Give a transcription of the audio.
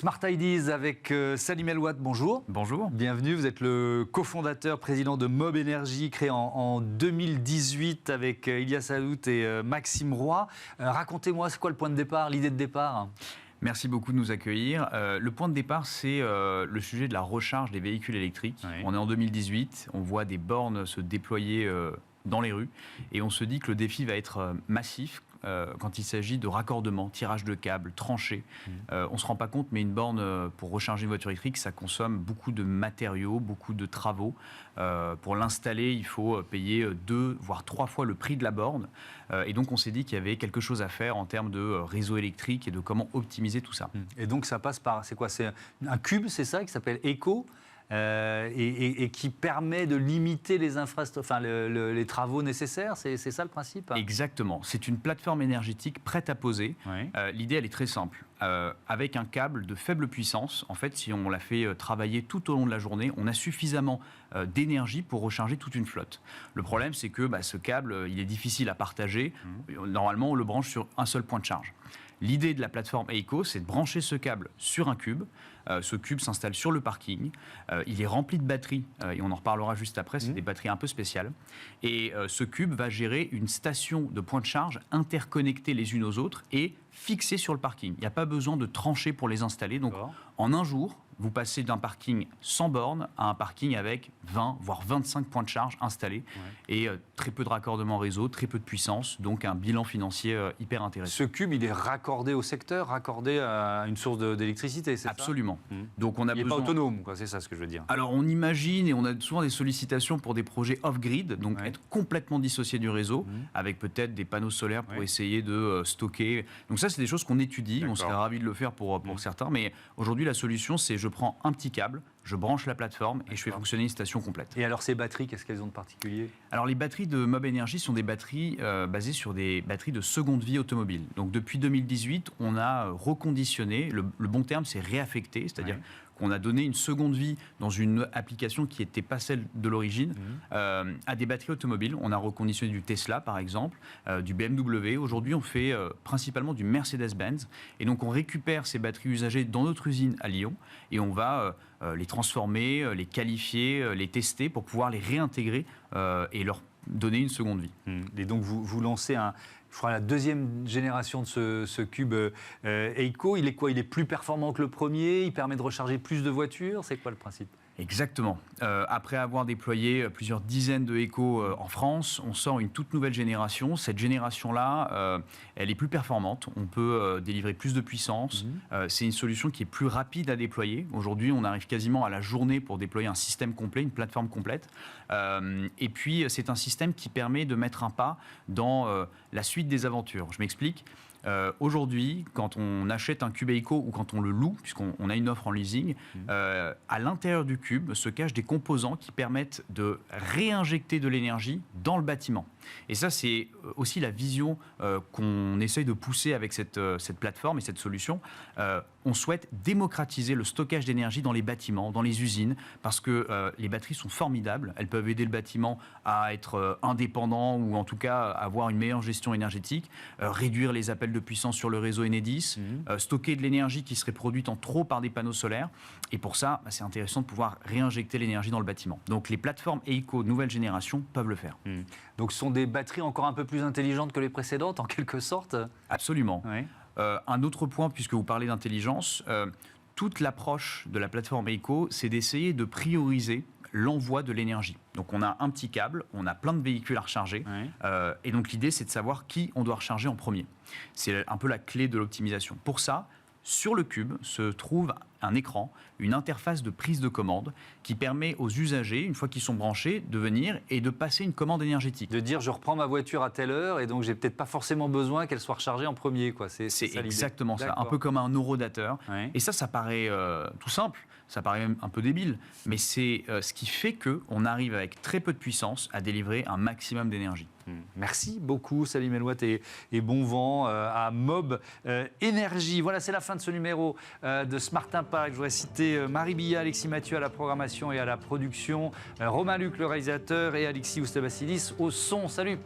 Smart Ideas avec Salim Elouat, bonjour. Bonjour. Bienvenue, vous êtes le cofondateur, président de Mob Energy, créé en 2018 avec Ilyas Alout et Maxime Roy. Racontez-moi, c'est quoi le point de départ, l'idée de départ ? Merci beaucoup de nous accueillir. Le point de départ, c'est le sujet de la recharge des véhicules électriques. Oui. On est en 2018, on voit des bornes se déployer dans les rues et on se dit que le défi va être massif. Quand il s'agit de raccordement, tirage de câbles, tranchées. On ne se rend pas compte, mais une borne pour recharger une voiture électrique, ça consomme beaucoup de matériaux, beaucoup de travaux. Pour l'installer, il faut payer 2 voire 3 fois le prix de la borne. Et donc, on s'est dit qu'il y avait quelque chose à faire en termes de réseau électrique et de comment optimiser tout ça. Et donc, ça passe par, c'est quoi ? C'est un cube, c'est ça, qui s'appelle Eco et qui permet de limiter les les travaux nécessaires, c'est ça le principe ? Exactement. C'est une plateforme énergétique prête à poser. Oui. L'idée, elle est très simple. Avec un câble de faible puissance, en fait, si on la fait travailler tout au long de la journée, on a suffisamment d'énergie pour recharger toute une flotte. Le problème, c'est que ce câble, il est difficile à partager. Normalement, on le branche sur un seul point de charge. L'idée de la plateforme Eco, c'est de brancher ce câble sur un cube. Ce cube s'installe sur le parking. Il est rempli de batteries, et on en reparlera juste après, c'est des batteries un peu spéciales. Et ce cube va gérer une station de points de charge interconnectées les unes aux autres et fixées sur le parking. Il n'y a pas besoin de trancher pour les installer. Donc, en un jour, vous passez d'un parking sans borne à un parking avec 20, voire 25 points de charge installés. Et très peu de raccordement réseau, très peu de puissance, donc un bilan financier hyper intéressant. Ce cube, il est raccordé au secteur, raccordé à une source d'électricité, c'est ça ? Absolument. Donc on a il n'est pas autonome, quoi, c'est ça ce que je veux dire. Alors on imagine, et on a souvent des sollicitations pour des projets off-grid, donc être complètement dissocié du réseau, avec peut-être des panneaux solaires pour essayer de stocker. Donc ça, c'est des choses qu'on étudie, on serait ravis de le faire pour certains, mais aujourd'hui la solution, c'est je prends un petit câble, je branche la plateforme et je fais fonctionner une station complète. Et alors ces batteries, qu'est-ce qu'elles ont de particulier ? Alors les batteries de Mob Energy sont des batteries basées sur des batteries de seconde vie automobile. Donc depuis 2018, on a reconditionné, le bon terme c'est réaffecté, c'est-à-dire qu'on a donné une seconde vie dans une application qui n'était pas celle de l'origine à des batteries automobiles. On a reconditionné du Tesla par exemple, du BMW. Aujourd'hui on fait principalement du Mercedes-Benz et donc on récupère ces batteries usagées dans notre usine à Lyon et on va les transformer, les qualifier, les tester pour pouvoir les réintégrer et leur donner une seconde vie. Et donc vous lancez la deuxième génération de ce cube Eco. Il est quoi ? Il est plus performant que le premier ? Il permet de recharger plus de voitures ? C'est quoi le principe ? Exactement. Après avoir déployé plusieurs dizaines de Eco en France, on sort une toute nouvelle génération. Cette génération-là, elle est plus performante. On peut délivrer plus de puissance. C'est une solution qui est plus rapide à déployer. Aujourd'hui, on arrive quasiment à la journée pour déployer un système complet, une plateforme complète. Et puis, c'est un système qui permet de mettre un pas dans la suite des aventures. Je m'explique. Aujourd'hui, quand on achète un cube Eco ou quand on le loue, puisqu'on a une offre en leasing, à l'intérieur du cube se cachent des composants qui permettent de réinjecter de l'énergie dans le bâtiment. Et ça, c'est aussi la vision qu'on essaye de pousser avec cette plateforme et cette solution. On souhaite démocratiser le stockage d'énergie dans les bâtiments, dans les usines, parce que les batteries sont formidables. Elles peuvent aider le bâtiment à être indépendant ou en tout cas avoir une meilleure gestion énergétique, réduire les appels de puissance sur le réseau Enedis, stocker de l'énergie qui serait produite en trop par des panneaux solaires. Et pour ça, c'est intéressant de pouvoir réinjecter l'énergie dans le bâtiment. Donc les plateformes Eco nouvelle génération peuvent le faire. Donc ce sont des batteries encore un peu plus intelligentes que les précédentes, en quelque sorte ? Absolument. Un autre point, puisque vous parlez d'intelligence, toute l'approche de la plateforme Eco, c'est d'essayer de prioriser l'envoi de l'énergie. Donc on a un petit câble, on a plein de véhicules à recharger, et donc l'idée c'est de savoir qui on doit recharger en premier. C'est un peu la clé de l'optimisation. Pour ça, sur le cube se trouve un écran, une interface de prise de commande qui permet aux usagers, une fois qu'ils sont branchés, de venir et de passer une commande énergétique. De dire je reprends ma voiture à telle heure et donc j'ai peut-être pas forcément besoin qu'elle soit rechargée en premier, quoi. C'est ça, exactement ça, un peu comme un horodateur. Et ça paraît tout simple, ça paraît même un peu débile, mais c'est ce qui fait qu'on arrive avec très peu de puissance à délivrer un maximum d'énergie. Merci beaucoup Salim Elouat et bon vent à Mob Energy. Voilà, c'est la fin de ce numéro de Smart Impact. Je voudrais citer Marie Billat, Alexis Mathieu à la programmation et à la production, Romain Luc le réalisateur et Alexis Oustabasilis au son. Salut.